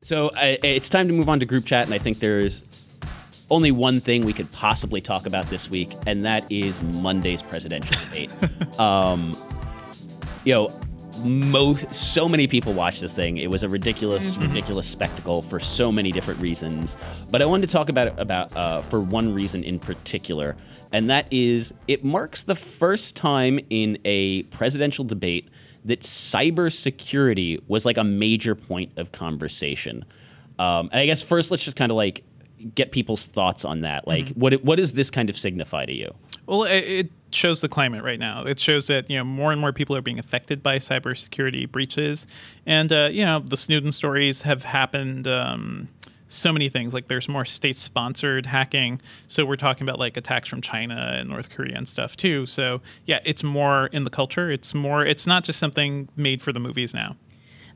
So it's time to move on to group chat, and I think there's only one thing we could possibly talk about this week, and that is Monday's presidential debate. So many people watched this thing. It was a ridiculous spectacle for so many different reasons. But I wanted to talk about it for one reason in particular, and that is it marks the first time in a presidential debate that cybersecurity was like a major point of conversation. And I guess first, let's just kind of like get people's thoughts on that. Like, what does this kind of signify to you? Well, it shows the climate right now. It shows that more and more people are being affected by cybersecurity breaches, and the Snowden stories have happened. So many things, like there's more state-sponsored hacking. So we're talking about like attacks from China and North Korea and stuff too. So yeah, it's more in the culture. It's not just something made for the movies now.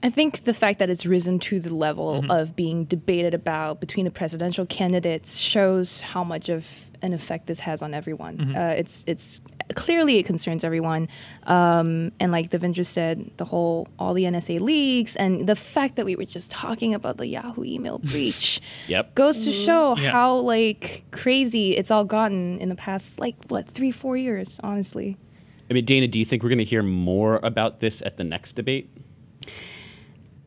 I think the fact that it's risen to the level of being debated about between the presidential candidates shows how much of an effect this has on everyone. It's clearly it concerns everyone, and like Devindra said, all the NSA leaks and the fact that we were just talking about the Yahoo email breach goes to show how like crazy it's all gotten in the past 3-4 years. Honestly, I mean, Dana, do you think we're going to hear more about this at the next debate?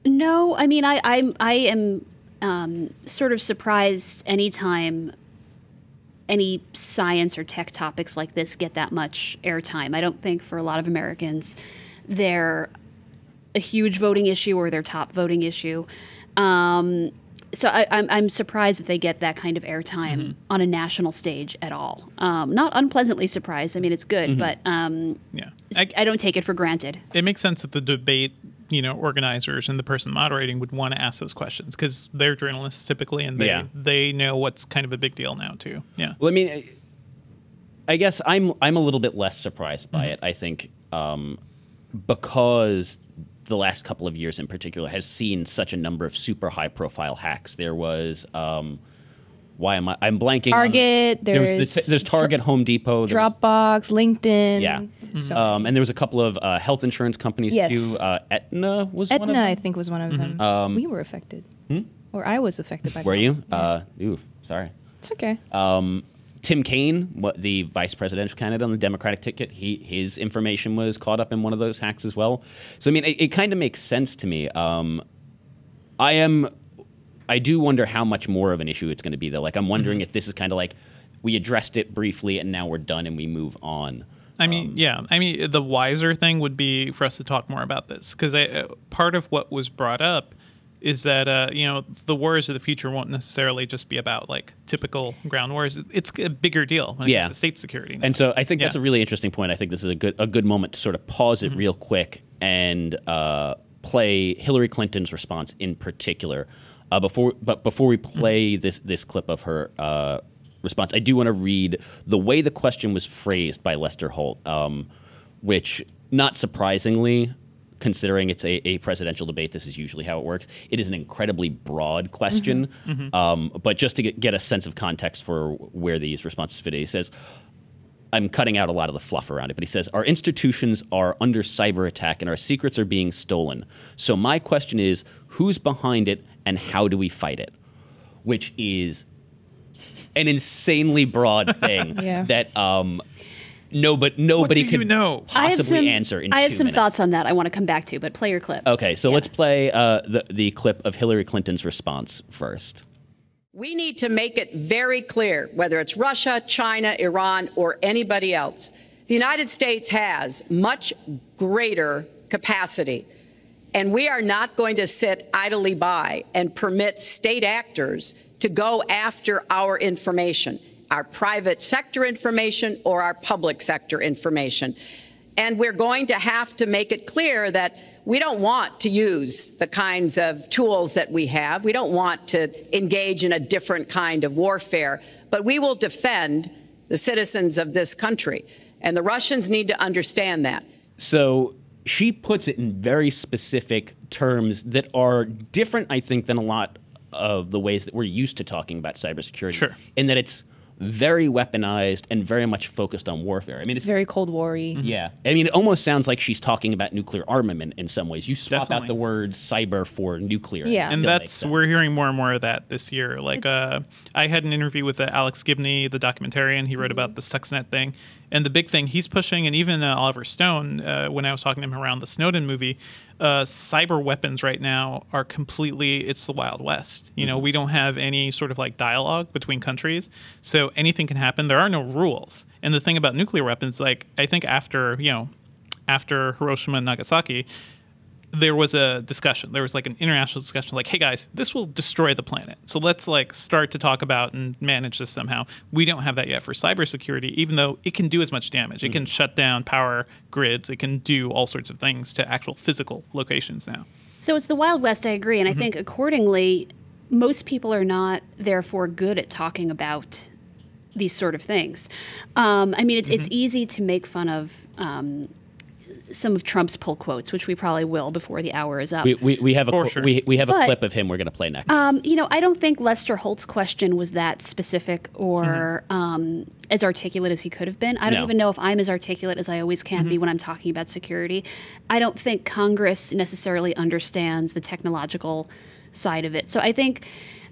No, I mean, I am sort of surprised anytime any science or tech topics like this get that much airtime. I don't think for a lot of Americans they're a huge voting issue or their top voting issue. So I'm surprised that they get that kind of airtime on a national stage at all. Not unpleasantly surprised. I mean, it's good, but I don't take it for granted. It makes sense that the debate organizers and the person moderating would want to ask those questions because they're journalists typically, and they know what's kind of a big deal now too. Yeah. Well, I mean, I guess I'm a little bit less surprised by it. I think because the last couple of years in particular has seen such a number of super high profile hacks. There was I'm blanking. Target. There's Target, Home Depot, Dropbox, LinkedIn. Yeah. So and there was a couple of health insurance companies too. Aetna was one of them. Aetna, I think, was one of them. We were affected, or I was affected by. Were you? Ooh, sorry. It's okay. Tim Kaine, the vice presidential candidate on the Democratic ticket, his information was caught up in one of those hacks as well. So I mean, it kind of makes sense to me. I do wonder how much more of an issue it's going to be, though. Like, I'm wondering if this is kind of like we addressed it briefly and now we're done and we move on. I mean, the wiser thing would be for us to talk more about this, because part of what was brought up is that the wars of the future won't necessarily just be about like typical ground wars. It's a bigger deal when it comes to state security now. And so I think that's a really interesting point. I think this is a good moment to sort of pause it real quick and play Hillary Clinton's response in particular. Before we play this clip of her response, I do want to read the way the question was phrased by Lester Holt, which, not surprisingly, considering it's a presidential debate, this is usually how it works. It is an incredibly broad question, but just to get a sense of context for where these responses fit, he says, I'm cutting out a lot of the fluff around it, but he says, our institutions are under cyber attack and our secrets are being stolen. So my question is, who's behind it and how do we fight it? Which is an insanely broad thing that nobody could possibly answer in 2 minutes. I have some thoughts on that I want to come back to, but play your clip. Okay, so let's play the clip of Hillary Clinton's response first. We need to make it very clear, whether it's Russia, China, Iran, or anybody else, the United States has much greater capacity, and we are not going to sit idly by and permit state actors to go after our information, our private sector information or our public sector information. And we're going to have to make it clear that we don't want to use the kinds of tools that we have. We don't want to engage in a different kind of warfare, but we will defend the citizens of this country. And the Russians need to understand that. So she puts it in very specific terms that are different, I think, than a lot of the ways that we're used to talking about cybersecurity. Sure. In that it's very weaponized and very much focused on warfare. I mean, It's very Cold War-y. yeah. I mean, it almost sounds like she's talking about nuclear armament in some ways. You swap out the word cyber for nuclear. Yeah. And that's we're hearing more and more of that this year. Like I had an interview with Alex Gibney, the documentarian. He wrote about the Stuxnet thing, and the big thing he's pushing, and even Oliver Stone, when I was talking to him around the Snowden movie, cyber weapons right now are it's the Wild West. You know, we don't have any sort of like dialogue between countries, so anything can happen. There are no rules. And the thing about nuclear weapons, like I think after Hiroshima and Nagasaki, there was a discussion. There was like an international discussion, like, hey guys, this will destroy the planet. So let's like start to talk about and manage this somehow. We don't have that yet for cybersecurity, even though it can do as much damage. It can shut down power grids. It can do all sorts of things to actual physical locations now. So it's the Wild West, I agree. And I think accordingly, most people are not therefore good at talking about these sort of things. I mean, it's easy to make fun of some of Trump's pull quotes, which we probably will before the hour is up. We have a we have a But, clip of him we're going to play next. You know, I don't think Lester Holt's question was that specific or as articulate as he could have been. I don't even know if I'm as articulate as I always can be when I'm talking about security. I don't think Congress necessarily understands the technological side of it. So I think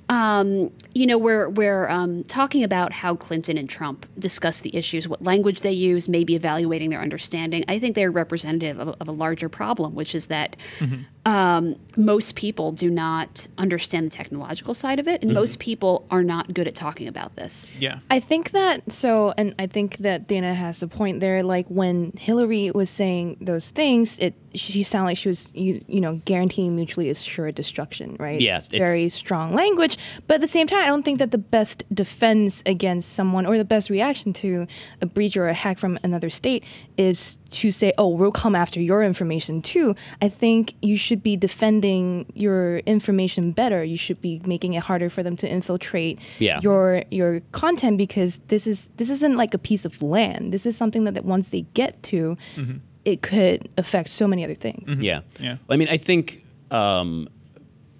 you know, we're talking about how Clinton and Trump discuss the issues, what language they use, maybe evaluating their understanding. I think they're representative of a larger problem, which is that most people do not understand the technological side of it, and most people are not good at talking about this. Yeah. I think that and I think that Dana has a point there. Like when Hillary was saying those things, she sounded like she was, you know, guaranteeing mutually assured destruction, right? Yeah, it's very strong language. But at the same time, I don't think that the best defense against someone or the best reaction to a breach or a hack from another state is to say, oh, we'll come after your information too. I think you should be defending your information better. You should be making it harder for them to infiltrate your content, because this isn't like a piece of land. This is something that once they get to, it could affect so many other things. Yeah. I mean, I think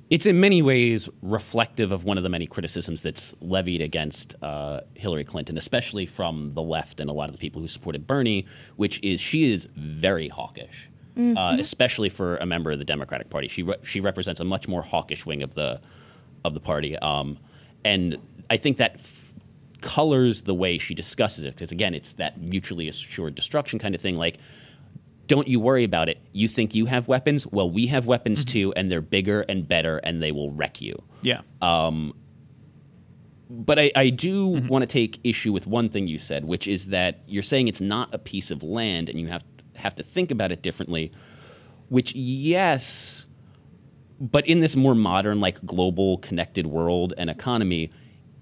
it's in many ways reflective of one of the many criticisms that's levied against Hillary Clinton, especially from the left and a lot of the people who supported Bernie, which is she is very hawkish, especially for a member of the Democratic Party. She represents a much more hawkish wing of the party, and I think that colors the way she discusses it, because again, it's that mutually assured destruction kind of thing, like, don't you worry about it. You think you have weapons? Well, we have weapons too, and they're bigger and better, and they will wreck you. Yeah. But I do want to take issue with one thing you said, which is that you're saying it's not a piece of land, and you have to think about it differently. Which, yes, but in this more modern, like global connected world and economy,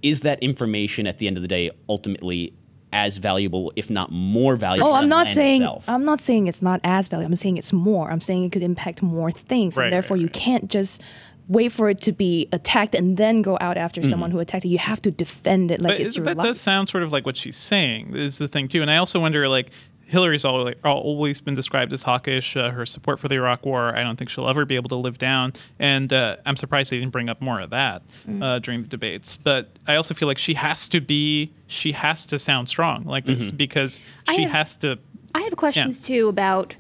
is that information at the end of the day ultimately as valuable, if not more valuable? Oh, I'm not saying itself? It's not as valuable. I'm saying it's more. I'm saying it could impact more things, and therefore you can't just wait for it to be attacked and then go out after someone who attacked it. You have to defend it like it's your life. That does sound sort of like what she's saying is the thing too. And I also wonder, like, Hillary's always been described as hawkish. Her support for the Iraq War, I don't think she'll ever be able to live down. And I'm surprised they didn't bring up more of that during the debates. But I also feel like she has to sound strong like this because she has to. I have questions too about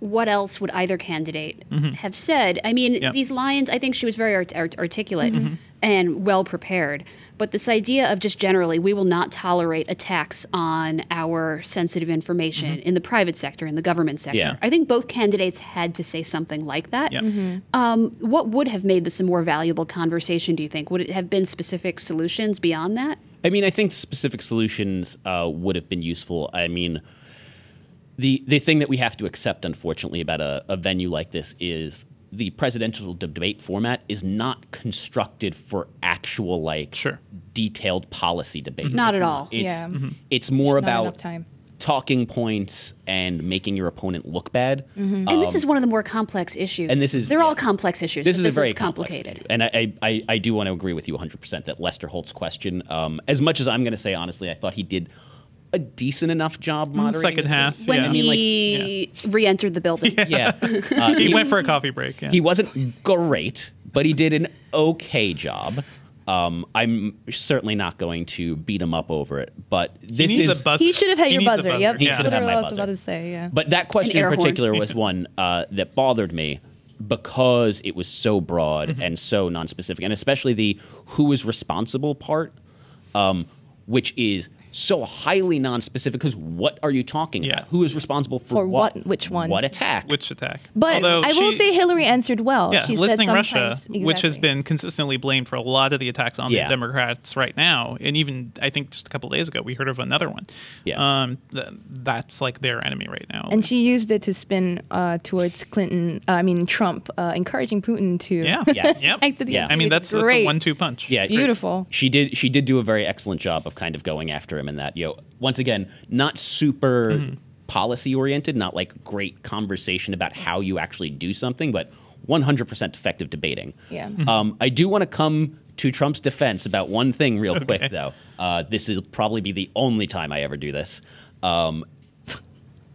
what else would either candidate have said. I mean, these lines, I think she was very articulate and well prepared. But this idea of just generally, we will not tolerate attacks on our sensitive information in the private sector, in the government sector. Yeah. I think both candidates had to say something like that. What would have made this a more valuable conversation, do you think? Would it have been specific solutions beyond that? I mean, I think specific solutions would have been useful. I mean, the thing that we have to accept, unfortunately, about a venue like this is the presidential debate format is not constructed for actual, like, detailed policy debate. Not at all. It's more about talking points and making your opponent look bad. And this is one of the more complex issues. And they're all complex issues. This but is very complicated. And I do want to agree with you 100% that Lester Holt's question, as much as I'm going to say, honestly, I thought he did a decent enough job moderating. Second half, when he re-entered the building. He went for a coffee break. He wasn't great, but he did an okay job. I'm certainly not going to beat him up over it, but this He needs is a buzzer. He should have had your needs a buzzer. Yep. He should have had Literally my what I was buzzer. about to say. Yeah. But that question air in horn. particular was one that bothered me because it was so broad and so nonspecific, and especially the who is responsible part, which is so highly nonspecific. Because what are you talking about? Who is responsible for what? Which one? What attack? Which attack? But Although I will say Hillary answered well. Yeah, She listening said Russia, sometimes, which has exactly. been consistently blamed for a lot of the attacks on the Yeah. Democrats right now, and even I think just a couple days ago we heard of another one. Yeah. That's like their enemy right now. And she used it to spin towards Trump, encouraging Putin to Yes. Yep. act the Yeah. I mean, It's that's a great. 1-2 punch. Yeah, Beautiful. She did do a very excellent job of kind of going after him in that. Once again, not super policy oriented, not like great conversation about how you actually do something, but 100% effective debating. Yeah. I do want to come to Trump's defense about one thing real quick, though. This will probably be the only time I ever do this.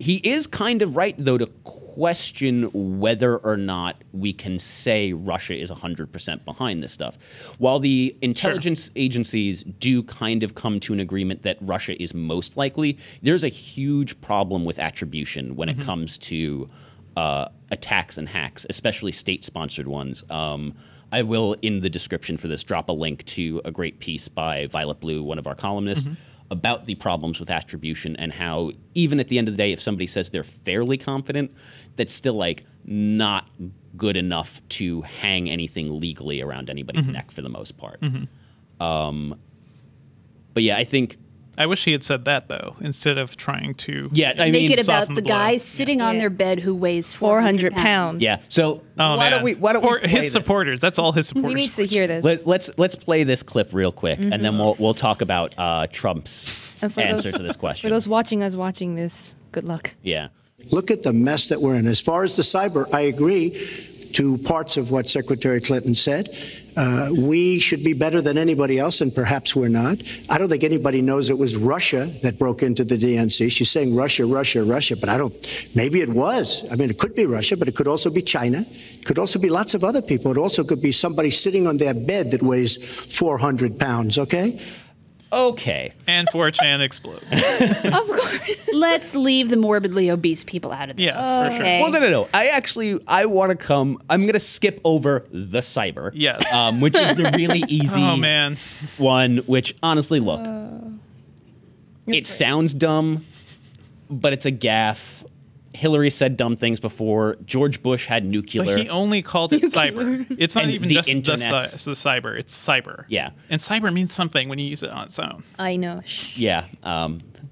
He is kind of right, though, to question whether or not we can say Russia is 100% behind this stuff. While the intelligence agencies do kind of come to an agreement that Russia is most likely, there's a huge problem with attribution when it comes to attacks and hacks, especially state-sponsored ones. I will, in the description for this, drop a link to a great piece by Violet Blue, one of our columnists, about the problems with attribution and how even at the end of the day, if somebody says they're fairly confident, that's still like not good enough to hang anything legally around anybody's neck for the most part. But yeah, I think I wish he had said that though, instead of trying to I Make mean, it about soften the the blow. guy sitting on Yeah. their bed who weighs 400 pounds. yeah. So Oh, why man. don't we play his this? supporters? That's all his supporters. We need to hear this. Let's play this clip real quick, and then we'll talk about Trump's And for answer those- to this For question. those watching us watching this, good luck. Yeah. Look at the mess that we're in. As far as the cyber, I agree to parts of what Secretary Clinton said. We should be better than anybody else, and perhaps we're not. I don't think anybody knows it was Russia that broke into the DNC. She's saying Russia, Russia, Russia, but maybe it was. I mean, it could be Russia, but it could also be China. It could also be lots of other people. It also could be somebody sitting on their bed that weighs 400 pounds, okay? Okay. And 4chan explodes. Of course. Let's leave the morbidly obese people out of this. Yes, for sure. Okay. Well, no. I want to come. I'm going to skip over the cyber. Yes. Which is the really easy Oh man. one, which honestly, look, it sounds dumb, but it's a gaffe. Hillary said dumb things before. George Bush had nuclear. But he only called it cyber. It's not And even the just the internet's- cyber. It's cyber. Yeah. And cyber means something when you use it on its own. I know. Yeah.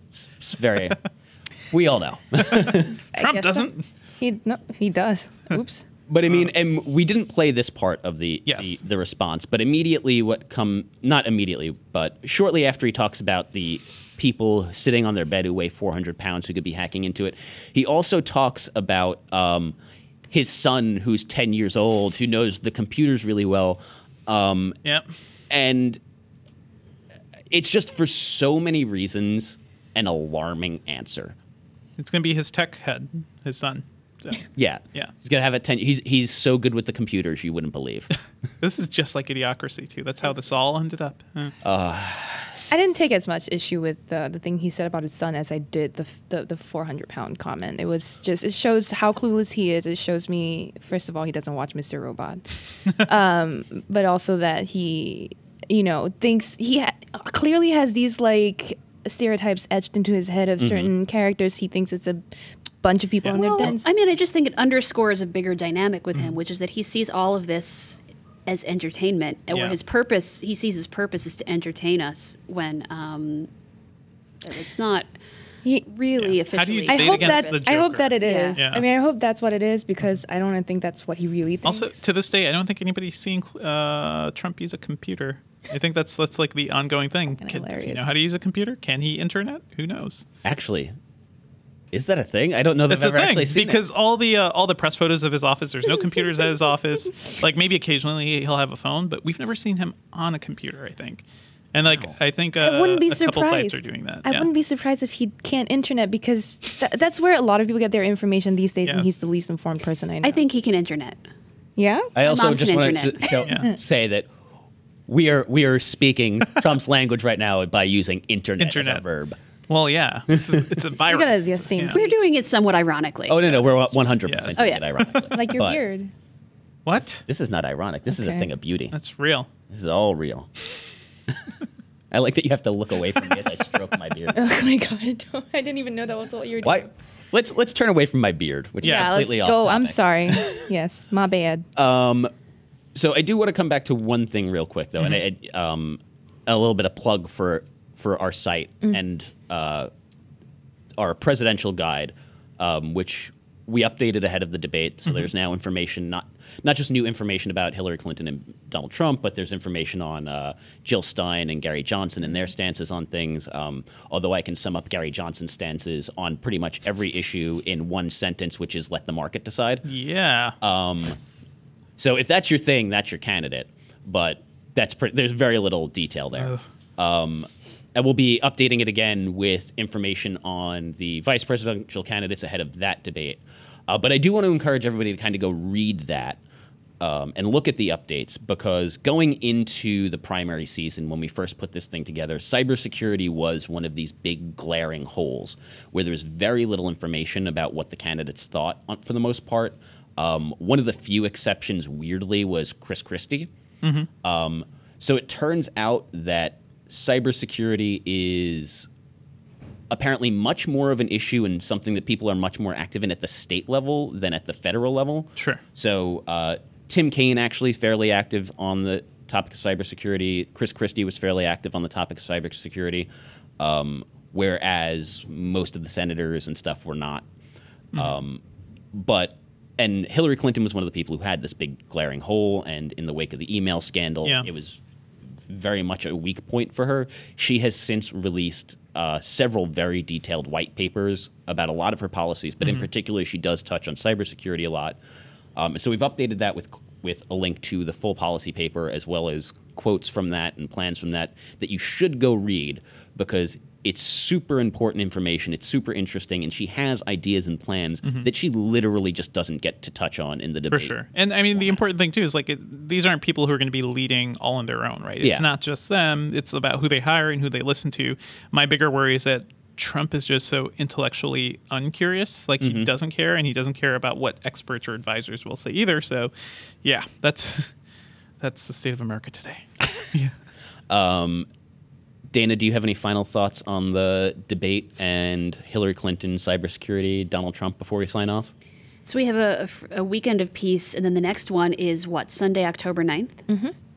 It's very. We all know. Trump doesn't. He does. Oops. But I mean, and we didn't play this part of the response, but immediately not immediately, but shortly after he talks about the people sitting on their bed who weigh 400 pounds who could be hacking into it, he also talks about his son who's 10 years old, who knows the computers really well. Yep. And it's just for so many reasons an alarming answer. It's going to be his tech head, his son. So, Yeah. Yeah. He's going to have a 10. He's so good with the computers, you wouldn't believe. this is just like Idiocracy, too. That's how this all ended up. I didn't take as much issue with the thing he said about his son as I did the 400-pound comment. It was just, it shows how clueless he is. It shows me, first of all, he doesn't watch Mr. Robot, but also that he, thinks he clearly has these like stereotypes etched into his head of certain characters. He thinks it's a bunch of people in their beds. I mean, I just think it underscores a bigger dynamic with him, which is that he sees all of this as entertainment, and where he sees his purpose is to entertain us when it's not really officially. How do you I debate hope against the I hope Joker? that it is. Yeah. I mean, I hope that's what it is because I don't think that's what he really thinks. Also, to this day, I don't think anybody's seen Trump use a computer. I think that's like the ongoing thing. Does he hilarious. know how to use a computer? Can he internet? Who knows? Actually, is that a thing? I don't know that That's I've a ever thing actually seen because all the press photos of his office, there's no computers at his office. Like maybe occasionally he'll have a phone, but we've never seen him on a computer. I think, and like I think I wouldn't be a couple surprised. sites are doing that. I wouldn't be surprised if he can't internet because that's where a lot of people get their information these days, and Yes. he's the least informed person I know. I think he can internet. Yeah. I also mom just can wanted internet. to say that We are speaking Trump's language right now by using internet as a verb. Well, yeah, it's a virus. You gotta be the same. We're doing it somewhat ironically. Oh no, we're 100% Yes. doing it ironically. Like your But beard. What? This is not ironic. This is a Okay. thing of beauty. That's real. This is all real. I like that you have to look away from me as I stroke my beard. Oh my god! I didn't even know that was what you were doing. Why? Let's turn away from my beard, which Yeah, is Let's completely off go. topic. I'm sorry. Yes, my bad. So I do want to come back to one thing real quick, though, and a little bit of plug for our site and our presidential guide, which we updated ahead of the debate. So there's now information, not just new information about Hillary Clinton and Donald Trump, but there's information on Jill Stein and Gary Johnson and their stances on things. Although I can sum up Gary Johnson's stances on pretty much every issue in one sentence, which is let the market decide. Yeah. So if that's your thing, that's your candidate. But there's very little detail there. And we'll be updating it again with information on the vice presidential candidates ahead of that debate. But I do want to encourage everybody to kind of go read that and look at the updates, because going into the primary season, when we first put this thing together, cybersecurity was one of these big glaring holes where there was very little information about what the candidates thought for the most part. One of the few exceptions, weirdly, was Chris Christie. So it turns out that cybersecurity is apparently much more of an issue and something that people are much more active in at the state level than at the federal level. Sure. So Tim Kaine actually fairly active on the topic of cybersecurity. Chris Christie was fairly active on the topic of cybersecurity, whereas most of the senators and stuff were not. And Hillary Clinton was one of the people who had this big glaring hole, and in the wake of the email scandal, it was very much a weak point for her. She has since released several very detailed white papers about a lot of her policies, but in particular, she does touch on cybersecurity a lot. So we've updated that with a link to the full policy paper, as well as quotes from that and plans from that you should go read, because it's super important information. It's super interesting, and she has ideas and plans that she literally just doesn't get to touch on in the debate. For sure. And I mean, the important thing, too, is like these aren't people who are going to be leading all on their own, right? It's not just them. It's about who they hire and who they listen to. My bigger worry is that Trump is just so intellectually uncurious. Like, he doesn't care, and he doesn't care about what experts or advisors will say either. So, yeah, that's the state of America today. Dana, do you have any final thoughts on the debate and Hillary Clinton, cybersecurity, Donald Trump before we sign off? So we have a weekend of peace, and then the next one is what, Sunday, October 9th?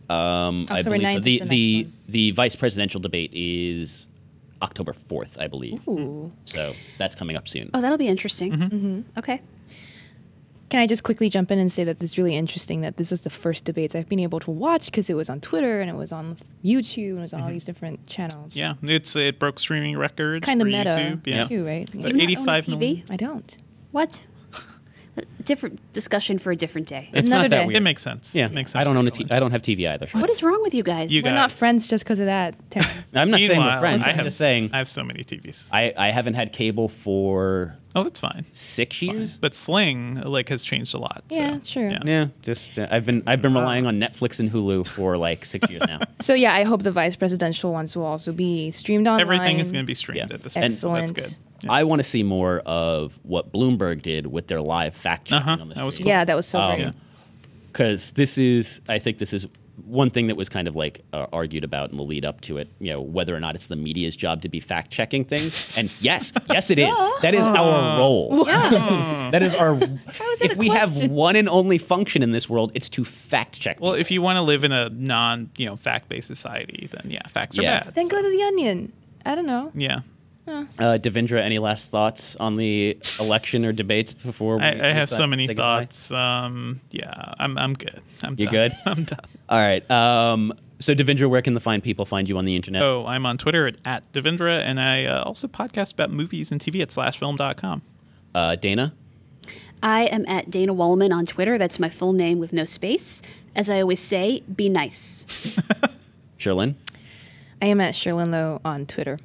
I believe 9th so. is the next one. The vice presidential debate is October 4th, I believe. Ooh. So that's coming up soon. Oh, that'll be interesting. Okay. Can I just quickly jump in and say that it's really interesting that this was the first debates I've been able to watch, because it was on Twitter and it was on YouTube and it was on all these different channels. Yeah, it broke streaming records Kind of for meta, YouTube. Yeah. too, right? Do Yeah. you not own a 85 TV? million. I don't. What? Different discussion for a different day. It's Another not that day. weird. It makes sense. Yeah, It makes sense. I don't own a for I don't have TV either. What is wrong with you guys? You We're not guys. friends just because of that, Terrence. I'm not saying we're Meanwhile, friends. I I'm have- just saying I have so many TVs. I haven't had cable for Oh, that's fine. 6 years. But Sling has changed a lot. Yeah, so, sure. Yeah, just I've been relying on Netflix and Hulu for like 6 years now. So yeah, I hope the vice presidential ones will also be streamed online. Everything is going to be streamed Yeah. at this point. Excellent. That's good. I want to see more of what Bloomberg did with their live fact checking on the That was stream. cool. Yeah, that was so great. Yeah. Because I think this is one thing that was kind of like argued about in the lead up to it, whether or not it's the media's job to be fact checking things. And yes, it is. That is our role. That is our. If we have one and only function in this world, it's to fact check. Well, if you want to live in a fact-based society, then facts are Yeah. bad. Then go to the Onion. I don't know. Yeah. Devindra, any last thoughts on the election or debates before we I have so many say goodbye? thoughts. I'm good. You done. good? I'm done. All right. So Devindra, where can the fine people find you on the internet? Oh, I'm on Twitter at Devindra, and I also podcast about movies and TV at /film.com. Dana? I am at Dana Wollman on Twitter. That's my full name with no space. As I always say, be nice. Cherlynn? I am at Cherlynn Low on Twitter.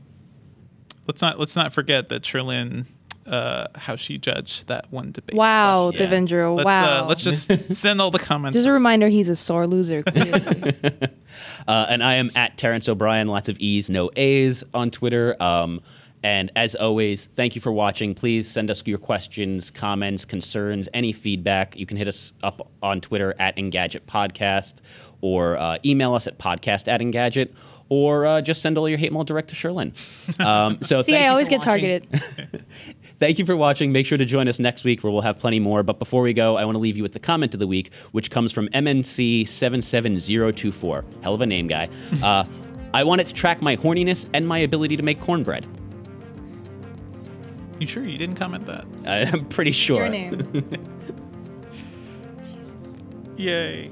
Let's not forget that Cherlynn how she judged that one debate. Wow, Yeah. Devindra, wow. Let's just send all the comments. Just a reminder, he's a sore loser. Clearly. And I am at Terrence O'Brien, lots of E's, no A's on Twitter. And as always, thank you for watching. Please send us your questions, comments, concerns, any feedback. You can hit us up on Twitter at Engadget Podcast, or email us at podcast@Engadget, or just send all your hate mail direct to Cherlynn. So See, I always get targeted. Thank you for watching. Make sure to join us next week where we'll have plenty more. But before we go, I want to leave you with the comment of the week, which comes from MNC77024. Hell of a name, guy. I want it to track my horniness and my ability to make cornbread. You sure you didn't comment that? I'm pretty sure. Your name. Yay.